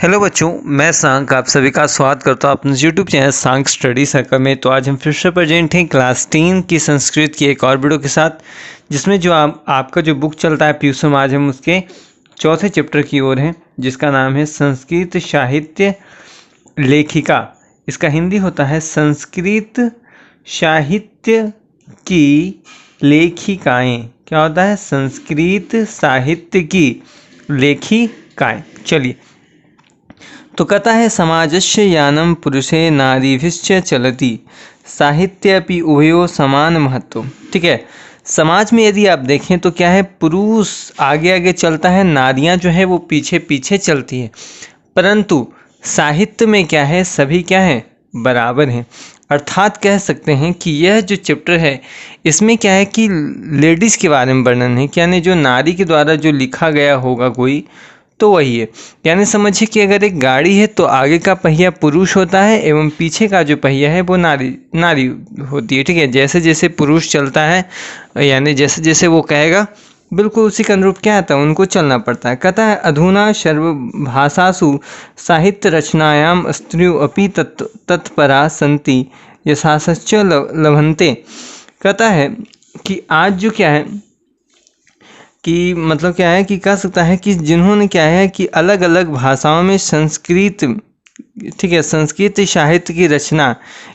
Hello बच्चों, मैं सांक आप सभी का स्वागत करता हूँ अपने यूट्यूब चैनल सांक स्टडी सर्कल में। तो आज हम फिर से प्रेजेंट हैं क्लास 10 की संस्कृत की एक और वीडियो के साथ, जिसमें जो आपका जो बुक चलता है पीयूष में, आज हम उसके चौथे चैप्टर की ओर हैं, जिसका नाम है संस्कृत साहित्य लेखिका। इसका हिंदी होता है संस्कृत साहित्य की लेखिकाएँ। क्या होता है? संस्कृत साहित्य की लेखिकाएँ। चलिए, तो कहता है समाजस्य यानम पुरुषे नारीभिश्च चलति साहित्यपि उभयो समान महत्व। ठीक है, समाज में यदि आप देखें तो क्या है, पुरुष आगे आगे चलता है, नारियां जो है वो पीछे पीछे चलती है, परंतु साहित्य में क्या है, सभी क्या है, बराबर हैं। अर्थात कह सकते हैं कि यह जो चैप्टर है इसमें क्या है कि लेडीज़ के बारे में वर्णन है, यानी जो नारी के द्वारा जो लिखा गया होगा कोई, तो वही है। यानी समझिए कि अगर एक गाड़ी है तो आगे का पहिया पुरुष होता है एवं पीछे का जो पहिया है वो नारी होती है। ठीक है, जैसे जैसे पुरुष चलता है, यानी जैसे जैसे वो कहेगा, बिल्कुल उसी के अनुरूप क्या आता है, उनको चलना पड़ता है। कहता है अधुना सर्वभाषासु साहित्य रचनायाम स्त्रियों अपि तत्परा सन्ति यशाश्च लभन्ते। कहता है कि आज जो क्या है कि मतलब क्या है कि कह सकता है कि जिन्होंने क्या है कि अलग अलग भाषाओं में संस्कृत, ठीक है, संस्कृत साहित्य की रचना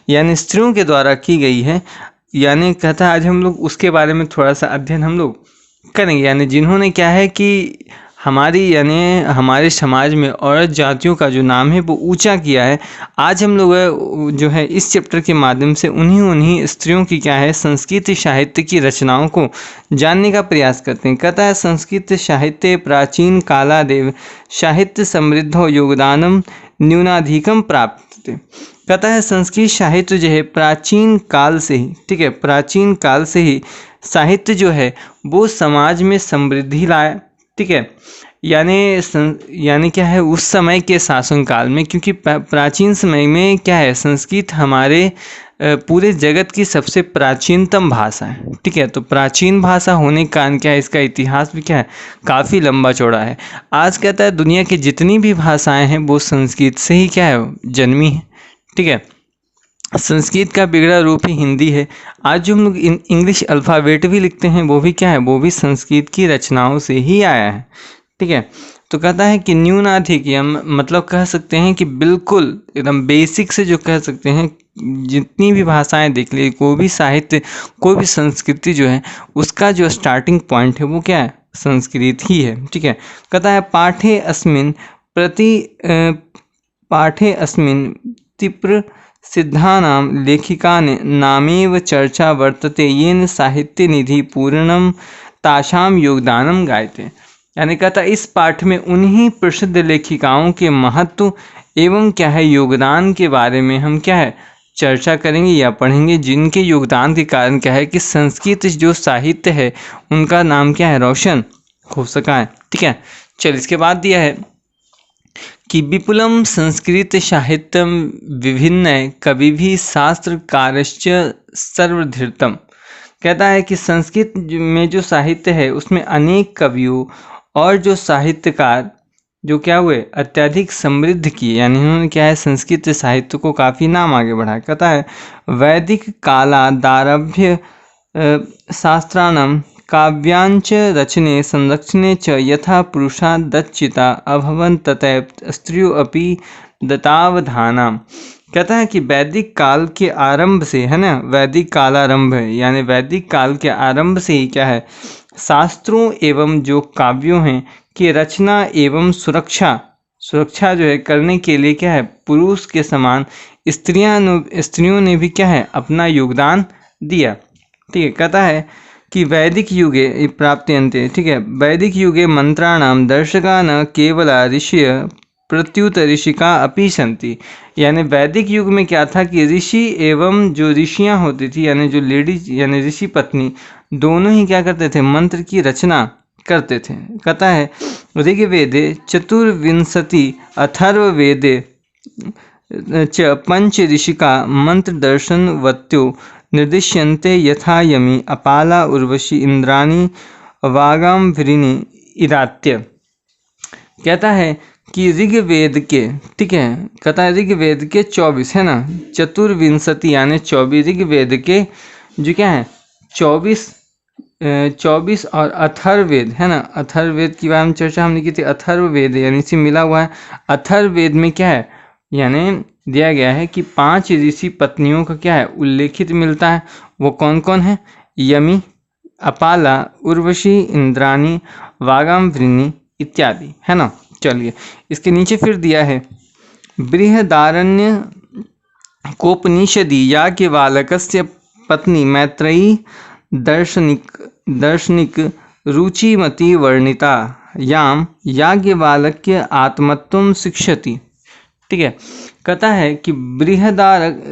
यानी स्त्रियों के द्वारा की गई है। यानी कहता है आज हम लोग उसके बारे में थोड़ा सा अध्ययन हम लोग करेंगे। यानी जिन्होंने क्या है कि हमारे समाज में औरत जातियों का जो नाम है वो ऊंचा किया है। आज हम लोग जो है इस चैप्टर के माध्यम से उन्हीं स्त्रियों की क्या है, संस्कृत साहित्य की रचनाओं को जानने का प्रयास करते हैं। कहता है संस्कृत साहित्य प्राचीन कालादेव साहित्य समृद्धो योगदानम न्यूनाधिकम प्राप्त। कहता है संस्कृत साहित्य जो है प्राचीन काल से ही, ठीक है, प्राचीन काल से ही साहित्य जो है वो समाज में समृद्धि लाया। ठीक है, यानी क्या है, उस समय के शासन काल में, क्योंकि प्राचीन समय में क्या है, संस्कृत हमारे पूरे जगत की सबसे प्राचीनतम भाषा है। ठीक है, तो प्राचीन भाषा होने के कारण क्या है, इसका इतिहास भी क्या है, काफ़ी लंबा चौड़ा है। आज कहता है दुनिया की जितनी भी भाषाएं हैं वो संस्कृत से ही क्या है, जन्मी है। ठीक है, संस्कृत का बिगड़ा रूप ही हिंदी है। आज जो हम लोग इंग्लिश अल्फ़ाबेट भी लिखते हैं वो भी क्या है, वो भी संस्कृत की रचनाओं से ही आया है। ठीक है, तो कहता है कि न्यूनाधिक, मतलब कह सकते हैं कि बिल्कुल एकदम बेसिक से जो कह सकते हैं, जितनी भी भाषाएं देख ली, कोई भी साहित्य, कोई भी संस्कृति जो है उसका जो स्टार्टिंग पॉइंट है वो क्या है, संस्कृत ही है। ठीक है, कहता है पाठे अस्मिन् तीव्र सिद्धानां लेखिका नामेव चर्चा वर्तते येन साहित्य निधि पूर्णम तासाम योगदानम गायते। यानी कहता इस पाठ में उन्हीं प्रसिद्ध लेखिकाओं के महत्व एवं क्या है, योगदान के बारे में हम क्या है, चर्चा करेंगे या पढ़ेंगे, जिनके योगदान के कारण क्या है कि संस्कृत जो साहित्य है उनका नाम क्या है, रोशन हो सका है। ठीक है, चल इसके बाद दिया है कि विपुलम संस्कृत साहित्यम विभिन्न कवि भी शास्त्रकारश्च सर्वधृतम। कहता है कि संस्कृत में जो साहित्य है उसमें अनेक कवियों और जो साहित्यकार जो क्या हुए, अत्यधिक समृद्ध किए, यानी उन्होंने क्या है, संस्कृत साहित्य को काफ़ी नाम आगे बढ़ाया। कहता है वैदिक कालादारभ्य शास्त्राणां काव्यांच रचने संरक्षणे च यथा पुरुषा दच्चिता अभवन् तथैव स्त्रियों अपि दत्तावधाना। कहता है कि वैदिक काल के आरंभ से, है ना, वैदिक कालारंभ है, यानी वैदिक काल के आरंभ से ही क्या है, शास्त्रों एवं जो काव्यों हैं कि रचना एवं सुरक्षा जो है करने के लिए क्या है, पुरुष के समान स्त्रियों ने भी क्या है, अपना योगदान दिया। ठीक है, कहता है कि वैदिक युगे प्राप्त्यन्ते, ठीक है, वैदिक युगे मंत्राणाम दर्शका न केवला ऋषय प्रत्युत ऋषिका अपि सन्ति। यानी वैदिक युग में क्या था कि ऋषि एवं जो ऋषियाँ होती थी, यानी जो लेडीज यानी ऋषि पत्नी, दोनों ही क्या करते थे, मंत्र की रचना करते थे। कहता है ऋग्वेदे चतुर्विंशति अथर्ववेदे च पंच ऋषिका मंत्र दर्शनवत्यो निर्दिश्यन्ते यथा यमी अपाला उर्वशी इंद्राणी वागाम्भरिणी इरात्य। कहता है कि ऋग्वेद के, ठीक है, कहता है ऋग्वेद के 24 है ना, चतुर्विंशति यानी 24 ऋग्वेद के जो क्या है 24 और अथर्ववेद है ना, अथर्ववेद की बारे में चर्चा हमने की थी। अथर्ववेद यानी इसी मिला हुआ है। अथर्ववेद में क्या है, यानी दिया गया है कि 5 ऋषि पत्नियों का क्या है उल्लेखित मिलता है। वो कौन कौन है? यमी, अपाला, उर्वशी, इंद्राणी, वागाम्भृणी इत्यादि है ना। चलिए इसके नीचे फिर दिया है बृहदारण्य कोपनिषदि याज्ञवल्क्यस्य पत्नी मैत्रेयी दर्शनिक रुचिमती वर्णिता याम याज्ञवल्क्य आत्मत्वं शिक्षति। ठीक है, कहता है कि बृहदारण्यक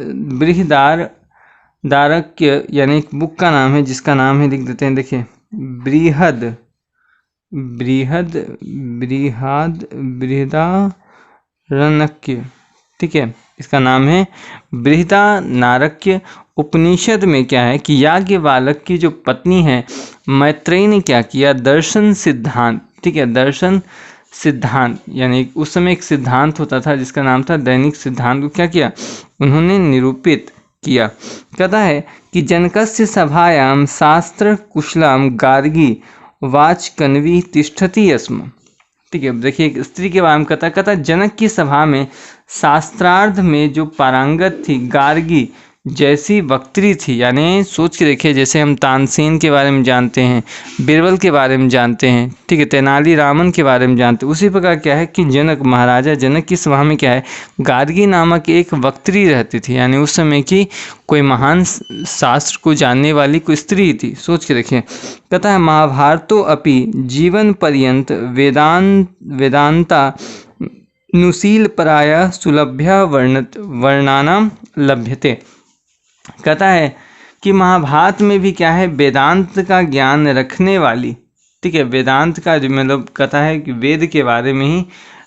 यानी एक बुक का नाम है जिसका नाम है, लिख देते हैं, देखिए बृहदारण्यक, ठीक है, इसका नाम है बृहदारण्यक। उपनिषद में क्या है कि याज्ञवल्क्य की जो पत्नी है मैत्रेयी ने क्या किया, दर्शन सिद्धांत, ठीक है, दर्शन सिद्धांत यानी उस समय एक सिद्धांत होता था जिसका नाम था दैनिक सिद्धांत को क्या किया, उन्होंने निरूपित किया। कहता है कि जनकस्य सभायां शास्त्र कुशलम गार्गी वाचकन्वी तिष्ठति स्म। ठीक है, देखिए एक स्त्री के बारे में कहता जनक की सभा में शास्त्रार्थ में जो पारंगत थी, गार्गी जैसी वक्त्री थी, यानी सोच के देखिए जैसे हम तानसेन के बारे में जानते हैं, बीरबल के बारे में जानते हैं, ठीक है, तेनालीरामन के बारे में जानते हैं, उसी प्रकार क्या है कि जनक, महाराजा जनक की सभा में क्या है गार्गी नामक एक वक्त्री रहती थी, यानी उस समय की कोई महान शास्त्र को जानने वाली कोई स्त्री थी। सोच के देखिए, कहता है महाभारतो अपि जीवन पर्यंत वेदांता नुशील पराया सुलभ्य वर्णानाम लभ्यते। कहता है कि महाभारत में भी क्या है वेदांत का ज्ञान रखने वाली, ठीक है, वेदांत का जो मतलब कहता है कि वेद के बारे में ही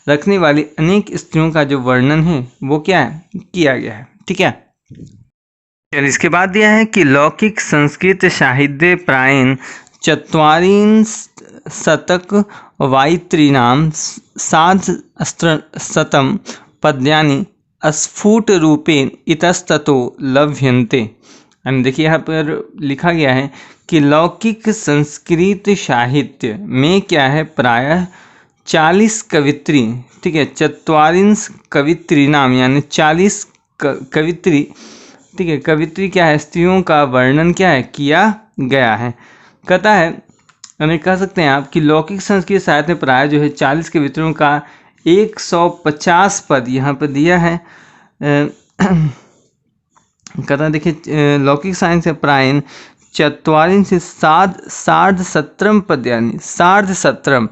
रखने वाली अनेक स्त्रियों का जो वर्णन है वो क्या है किया गया है। ठीक है, चलिए इसके बाद दिया है कि लौकिक संस्कृत साहित्य प्रायेण 40 वायित्रीणां सार्धशतं पद्यानि स्फुट रूपेण इतस्ततो लभ्यन्ते। देखिए यहाँ पर लिखा गया है कि लौकिक संस्कृत साहित्य में क्या है प्रायः 40 कवित्री, ठीक है, 44 कवित्री नाम यानी 40 कवित्री, ठीक है, कवित्री क्या है स्त्रियों का वर्णन क्या है किया गया है। कहता है यानी कह सकते हैं आप कि लौकिक संस्कृत साहित्य में प्राय जो है 40 कवित्रियों का 150 पद यहाँ पर दिया है। कहता है देखिए लौकिक साहित्य से प्रायेण 44 से सार्धशतं पद्यानि, सार्धशतं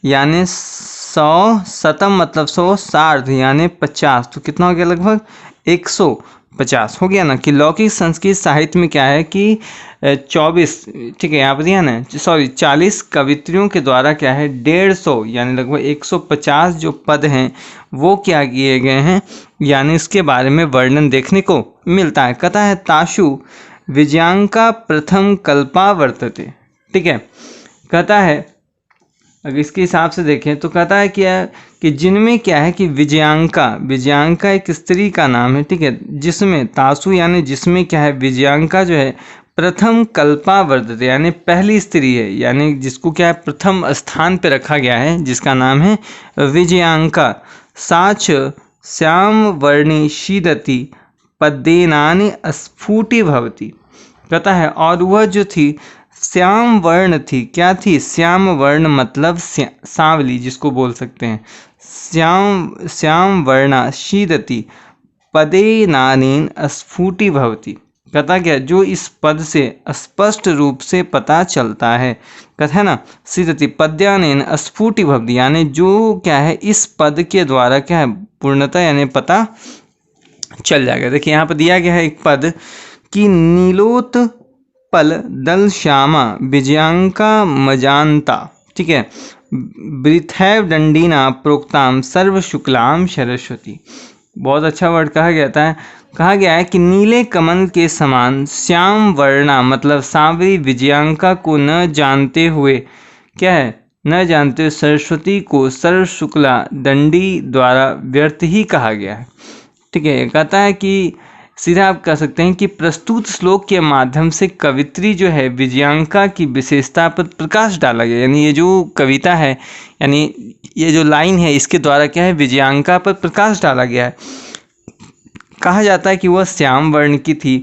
यानी 100, शतम मतलब 100, सार्ध यानी 50, तो कितना हो गया लगभग 150 हो गया ना। कि लौकिक संस्कृत साहित्य में क्या है कि 24, ठीक है, यहाँ पर दिया ना, सॉरी 40 कवित्रियों के द्वारा क्या है 150 यानी लगभग 150 जो पद हैं वो क्या किए गए हैं, यानी इसके बारे में वर्णन देखने को मिलता है। कहता है ताशु विजयांका प्रथम कल्पा वर्तते। ठीक है, कहता है अगर इसके हिसाब से देखें तो कहता है क्या कि जिनमें क्या है कि विजयांका एक स्त्री का नाम है, ठीक है, जिसमें तासु यानी जिसमें क्या है विजयांका जो है प्रथम कल्पा वर्तते यानी पहली स्त्री है, यानी जिसको क्या है प्रथम स्थान पे रखा गया है जिसका नाम है विजयांका। साच श्याम वर्णी शीदति पद्येनानि स्फुटी भवति। कहता है और वह जो थी श्याम वर्ण थी, क्या थी श्याम वर्ण मतलब सांवली जिसको बोल सकते हैं, श्याम वर्णा शीदति पदेनानीन स्फुटी भवति। कहता क्या जो इस पद से स्पष्ट रूप से पता चलता है, कहता है ना शीदति पद्यानेन स्फुटी भवति यानी जो क्या है इस पद के द्वारा क्या है पूर्णतः यानी पता चल जाएगा। देखिए यहाँ पर दिया गया है एक पद कि नीलोत्पल दल श्यामा विजयांका मजानता, ठीक है, वृथैव दंडीना प्रोक्ताम सर्व शुक्लाम सरस्वती। बहुत अच्छा वर्ड कहा गया है कि नीले कमल के समान श्याम वर्णा मतलब सांवरी विजयांका को न जानते हुए क्या है न जानते सरस्वती को सर्व शुक्ला दंडी द्वारा व्यर्थ ही कहा गया है। ठीक है, कहता है कि सीधा आप कह सकते हैं कि प्रस्तुत श्लोक के माध्यम से कवित्री जो है विजयांका की विशेषता पर प्रकाश डाला गया। यानी ये जो कविता है, यानी ये जो लाइन है, इसके द्वारा क्या है, विजयांका पर प्रकाश डाला गया है। कहा जाता है कि वह श्याम वर्ण की थी।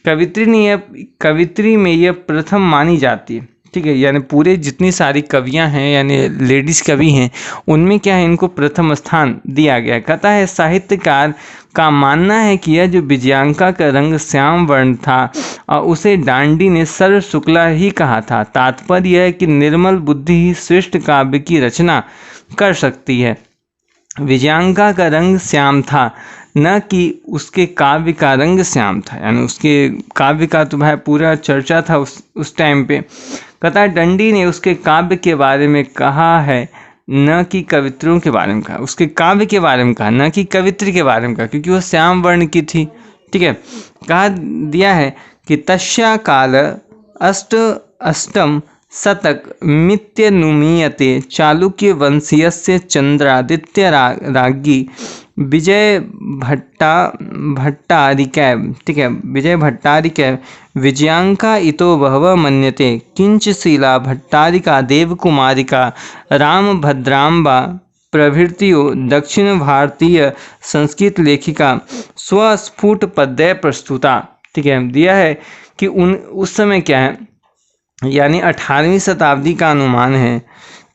कवित्री में यह प्रथम मानी जाती है। ठीक है, यानी पूरे जितनी सारी कवियां हैं, यानी लेडीज कवि हैं, उनमें क्या है, इनको प्रथम स्थान दिया गया। कहता है साहित्यकार का मानना है कि यह जो विजयांका का रंग श्याम वर्ण था और उसे डांडी ने सर्व शुक्ला ही कहा था। तात्पर्य यह है कि निर्मल बुद्धि ही श्रेष्ठ काव्य की रचना कर सकती है। विजयांका का रंग श्याम था, न कि उसके काव्य का रंग श्याम था। यानी उसके काव्य का तो भाई पूरा चर्चा था उस टाइम पे। कहता है दंडी ने उसके काव्य के बारे में कहा है, न कि कवित्रियों के बारे में कहा। उसके काव्य के बारे में कहा, न कि कवित्री के बारे में कहा, क्योंकि वह श्याम वर्ण की थी। ठीक है, कहा दिया है कि तस्या काल अष्टम शतक मित्यनुमीयते चालुक्य वंशीयस्य चंद्रादित्य राज्ञी विजय भट्टारिकै। ठीक है, विजय भट्टारिकै विजयांका इतो बहवः मन्यते किंच शीला भट्टारिका देवकुमारिका रामभद्राम्बा प्रभृतियो दक्षिण भारतीय संस्कृत लेखिका स्वस्फुट पद्य प्रस्तुता। ठीक है, दिया है कि उस समय क्या है, यानी 18वीं शताब्दी का अनुमान है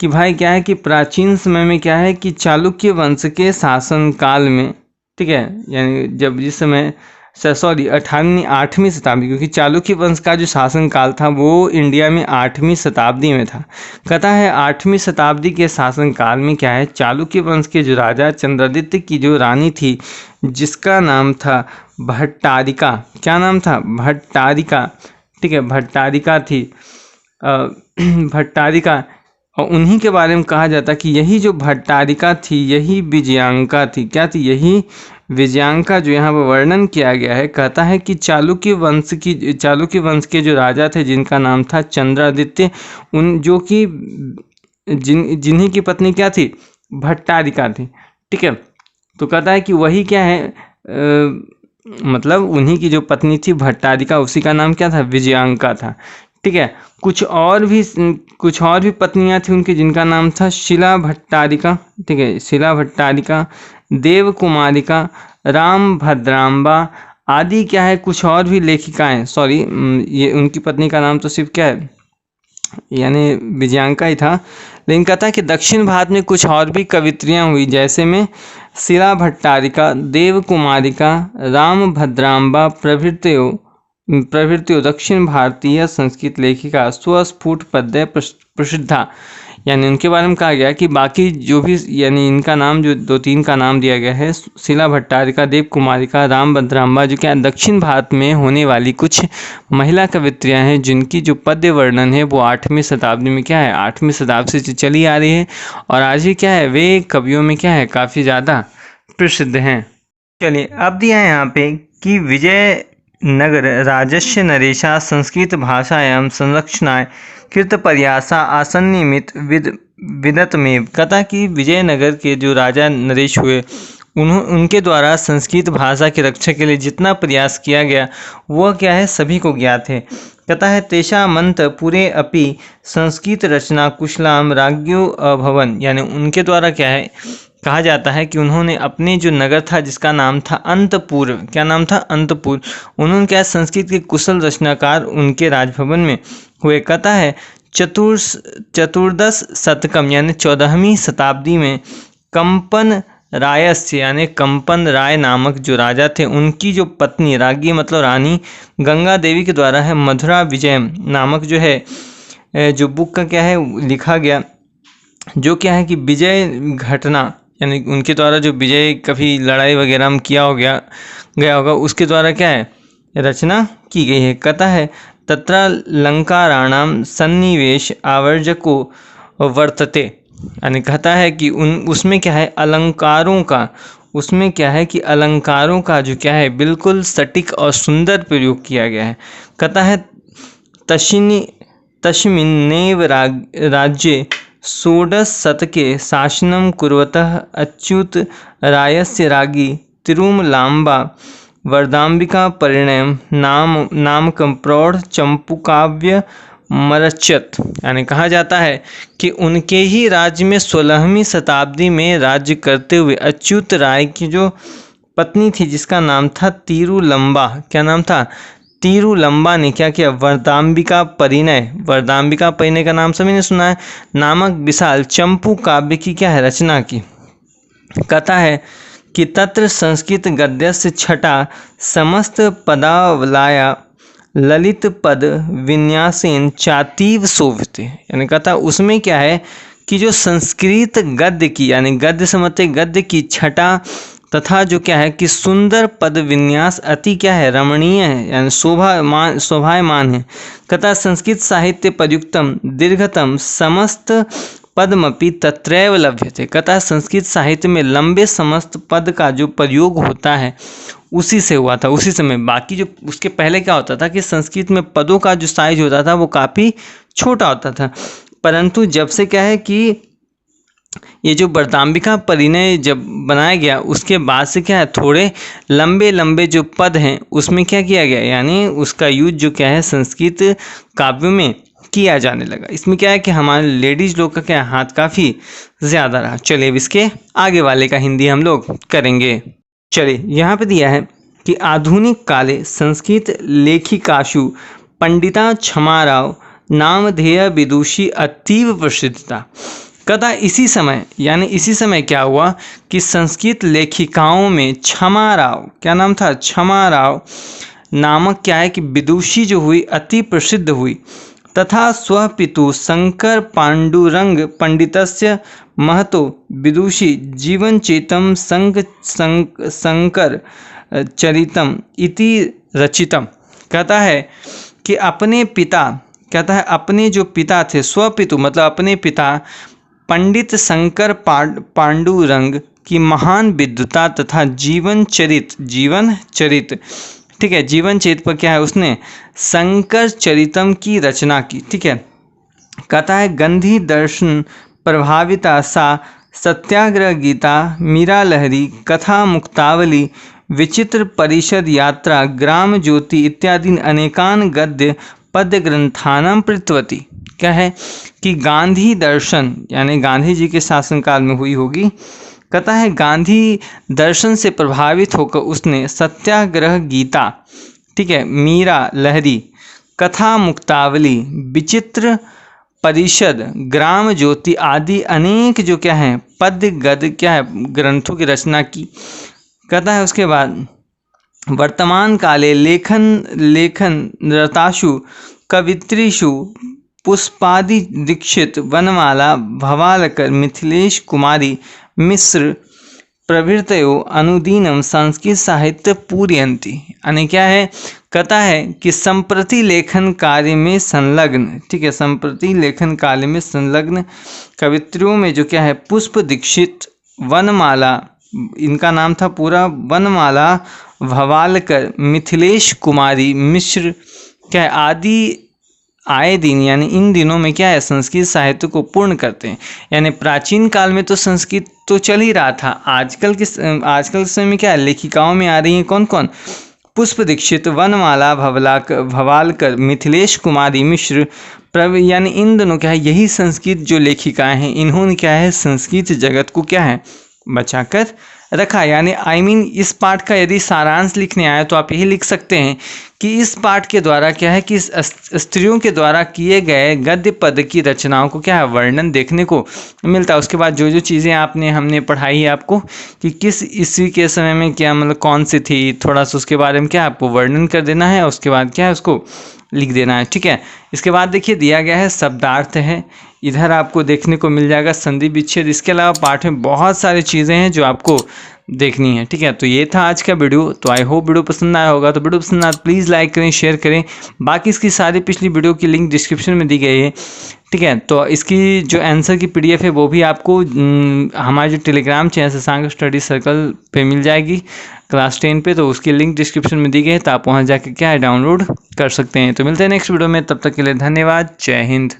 कि भाई क्या है कि प्राचीन समय में क्या है कि चालुक्य वंश के शासनकाल में, ठीक है, यानी जब जिस समय 8वीं शताब्दी, क्योंकि चालुक्य वंश का जो शासनकाल था वो इंडिया में 8वीं शताब्दी में था। कहता है 8वीं शताब्दी के शासनकाल में क्या है, चालुक्य वंश के जो राजा चंद्रादित्य की जो रानी थी, जिसका नाम था भट्टारिका। क्या नाम था? भट्टारिका। ठीक है, भट्टारिका थी, भट्टारिका। और उन्हीं के बारे में कहा जाता कि यही जो भट्टारिका थी यही विजयांका थी। क्या थी? यही विजयांका जो यहाँ पर वर्णन किया गया है। कहता है कि चालुक्य वंश के जो राजा थे जिनका नाम था चंद्रादित्य, उन जो कि जिन्हीं की पत्नी क्या थी? भट्टारिका थी। ठीक है, तो कहता है कि वही क्या है, मतलब उन्हीं की जो पत्नी थी भट्टारिका, उसी का नाम क्या था? विजयांका था। ठीक है, कुछ और भी पत्नियां थी उनकी जिनका नाम था शिला भट्टारिका। ठीक है, शिला भट्टारिका, देव कुमारिका, राम भद्राम्बा आदि क्या है, कुछ और भी लेखिकाएं। सॉरी, ये उनकी पत्नी का नाम तो सिर्फ क्या है, यानी विजयांका ही था। लेकिन कहता है कि दक्षिण भारत में कुछ और भी कवित्रियाँ हुई, जैसे में शिला भट्टारिका, देव कुमारिका, राम भद्राम्बा प्रभृतियों दक्षिण भारतीय संस्कृत लेखिका स्वस्फुट पद्य प्रसिद्धा। यानी उनके बारे में कहा गया कि बाकी जो भी, यानी इनका नाम जो 2-3 का नाम दिया गया है, शिला भट्टारिका, देव कुमारिका, राम भद्राम्बा, जो क्या दक्षिण भारत में होने वाली कुछ महिला कवित्रियां हैं जिनकी जो पद्य वर्णन है वो 8वीं शताब्दी में क्या है, 8वीं शताब्दी से चली आ रही है और आज भी क्या है, वे कवियों में क्या है, काफ़ी ज़्यादा प्रसिद्ध हैं। चलिए, अब दिया है यहाँ पे कि विजयनगर राजस्य नरेशा संस्कृत भाषायां संरक्षणाय कृत प्रयासा आसन्निमित विदतमेव। कहता कि विजयनगर के जो राजा नरेश हुए, उनके द्वारा संस्कृत भाषा की रक्षा के लिए जितना प्रयास किया गया वह क्या है, सभी को ज्ञात है। कहता है तेषा मंत पूरे अपि संस्कृत रचना कुशलाम राज्ञो अभवन। यानी उनके द्वारा क्या है, कहा जाता है कि उन्होंने अपने जो नगर था जिसका नाम था अंतपुर, क्या नाम था? अंतपुर। उन्होंने क्या संस्कृत के कुशल रचनाकार उनके राजभवन में हुए। कहता है चतुर्दश शतकम यानी 14वीं शताब्दी में कंपन रायस्य यानी कंपन राय नामक जो राजा थे, उनकी जो पत्नी, राज्ञी मतलब रानी, गंगा देवी के द्वारा है मधुरा विजयम नामक जो है जो बुक का क्या है लिखा गया, जो क्या है कि विजय घटना, यानी उनके द्वारा जो विजय कभी लड़ाई वगैरह में किया गया होगा उसके द्वारा क्या है रचना की गई है। कहता है तत्र लंकाराणाम सन्निवेश आवर्जको वर्तते। यानी कहता है कि उसमें क्या है, अलंकारों का, उसमें क्या है कि अलंकारों का जो क्या है बिल्कुल सटीक और सुंदर प्रयोग किया गया है। कहता है तस्मिन्नेव राज्ये षोडश शतके शासनं कुर्वतः अच्युत रायस्य राज्ञी तिरुमलाम्बा वरदाम्बिका परिणयम नामकं प्रौढ़ चंपूकाव्य मरचत। यानी कहा जाता है कि उनके ही राज्य में 16वीं शताब्दी में राज्य करते हुए अच्युत राय की जो पत्नी थी जिसका नाम था तिरुलंबा, क्या नाम था, तिरुलंबा ने क्या किया, वरदाम्बिका परिणय का नाम सभी ने सुना है, नामक विशाल चंपू काव्य की क्या है, रचना की। कहता है कि तत्र संस्कृत गद्यस्य छटा समस्त पदावलाया ललित पद विन्यासेन चातीव शोभिते। यानी कहता उसमें क्या है कि जो संस्कृत गद्य की, यानी गद्य समझते गद्य की छटा तथा जो क्या है कि सुंदर पद विन्यास अति क्या है, रमणीय है, यानी शोभायमान है। कहता संस्कृत साहित्य प्रयुक्तम दीर्घतम समस्त पद्मपि तत्रैव लभ्यते। कहता संस्कृत साहित्य में लंबे समस्त पद का जो प्रयोग होता है उसी से हुआ था उसी समय। बाकी जो उसके पहले क्या होता था कि संस्कृत में पदों का जो साइज होता था वो काफ़ी छोटा होता था, परंतु जब से क्या है कि ये जो वरदाम्बिका परिणय जब बनाया गया उसके बाद से क्या है थोड़े लंबे लंबे जो पद हैं उसमें क्या किया गया, यानी उसका यूज जो क्या है संस्कृत काव्यों में किया जाने लगा। इसमें क्या है कि हमारे लेडीज लोग का क्या हाथ काफ़ी ज़्यादा रहा। चलिए अब इसके आगे वाले का हिंदी हम लोग करेंगे। चलिए यहाँ पे दिया है कि आधुनिक काले संस्कृत लेखिकाशु पंडिता क्षमाराव नामधेय विदुषी अतीव प्रसिद्धता। कहता इसी समय, यानी इसी समय क्या हुआ कि संस्कृत लेखिकाओं में क्षमाराव, क्या नाम था, क्षमाराव नामक क्या है कि विदुषी जो हुई अति प्रसिद्ध हुई, तथा स्वपितु शंकर पांडुरंग पंडितस्य महतो विदुषी जीवनचेतम शंकर चरितम इति रचितम। कहता है कि अपने पिता, कहता है अपने जो पिता थे, स्वपितु मतलब अपने पिता पंडित शंकर पांडुरंग की महान विद्वता तथा जीवन चरित ठीक है, जीवन चरित पर क्या है उसने शंकर चरितम की रचना की। ठीक है, कहता है गांधी दर्शन प्रभाविता सा सत्याग्रह गीता मीरा लहरी कथा मुक्तावली विचित्र परिषद यात्रा ग्राम ज्योति इत्यादि अनेकान गद्य पद्य ग्रंथानां प्रतवती। क्या है कि गांधी दर्शन यानी गांधी जी के शासनकाल में हुई होगी। कहता है गांधी दर्शन से प्रभावित होकर उसने सत्याग्रह गीता, ठीक है, मीरा लहरी कथा मुक्तावली विचित्र परिषद ग्राम ज्योति आदि अनेक जो क्या है पद्य गद्य क्या है ग्रंथों की रचना की। कहता है उसके बाद वर्तमान काले लेखन रताशु कवित्रीषु पुष्पादि दीक्षित वनमाला भवालकर मिथिलेश कुमारी मिश्र प्रभृतयो अनुदीनम संस्कृत साहित्य पूरयन्ति। यानी क्या है, कहता है कि संप्रति लेखन कार्य में संलग्न, ठीक है, संप्रति लेखन कार्य में संलग्न कवित्रियों में जो क्या है पुष्प दीक्षित वनमाला, इनका नाम था पूरा वनमाला भवालकर मिथिलेश कुमारी मिश्र क्या आदि आए दिन, यानी इन दिनों में क्या है संस्कृत साहित्य को पूर्ण करते हैं। यानी प्राचीन काल में तो संस्कृत तो चल ही रहा था, आजकल के समय में क्या है लेखिकाओं में आ रही हैं कौन कौन, पुष्प दीक्षित वनमाला भवालकर मिथिलेश कुमारी मिश्र यानी इन दोनों क्या है यही संस्कृत जो लेखिकाएं हैं इन्होंने क्या है संस्कृत जगत को क्या है बचाकर रखा। यानी इस पाठ का यदि सारांश लिखने आए तो आप यही लिख सकते हैं कि इस पाठ के द्वारा क्या है कि स्त्रियों के द्वारा किए गए गद्य पद की रचनाओं को क्या है वर्णन देखने को मिलता है। उसके बाद जो जो चीज़ें हमने पढ़ाई है आपको कि किस ईस्वी के समय में क्या मतलब कौन सी थी, थोड़ा सा उसके बारे में क्या आपको वर्णन कर देना है, उसके बाद क्या है उसको लिख देना है। ठीक है, इसके बाद देखिए दिया गया है शब्दार्थ है, इधर आपको देखने को मिल जाएगा संधि विच्छेद। इसके अलावा पाठ में बहुत सारी चीज़ें हैं जो आपको देखनी है। ठीक है, तो ये था आज का वीडियो। तो आई होप वीडियो पसंद आया होगा। तो वीडियो पसंद आया प्लीज़ लाइक करें, शेयर करें। बाकी इसकी सारी पिछली वीडियो की लिंक डिस्क्रिप्शन में दी गई है। ठीक है, तो इसकी जो आंसर की PDF है वो भी आपको हमारे जो Telegram channel Shashank study circle पे मिल जाएगी क्लास 10 पे, तो उसकी लिंक डिस्क्रिप्शन में दी गई है, तो आप वहाँ जाके क्या है डाउनलोड कर सकते हैं। तो मिलते हैं नेक्स्ट वीडियो में, तब तक के लिए धन्यवाद, जय हिंद।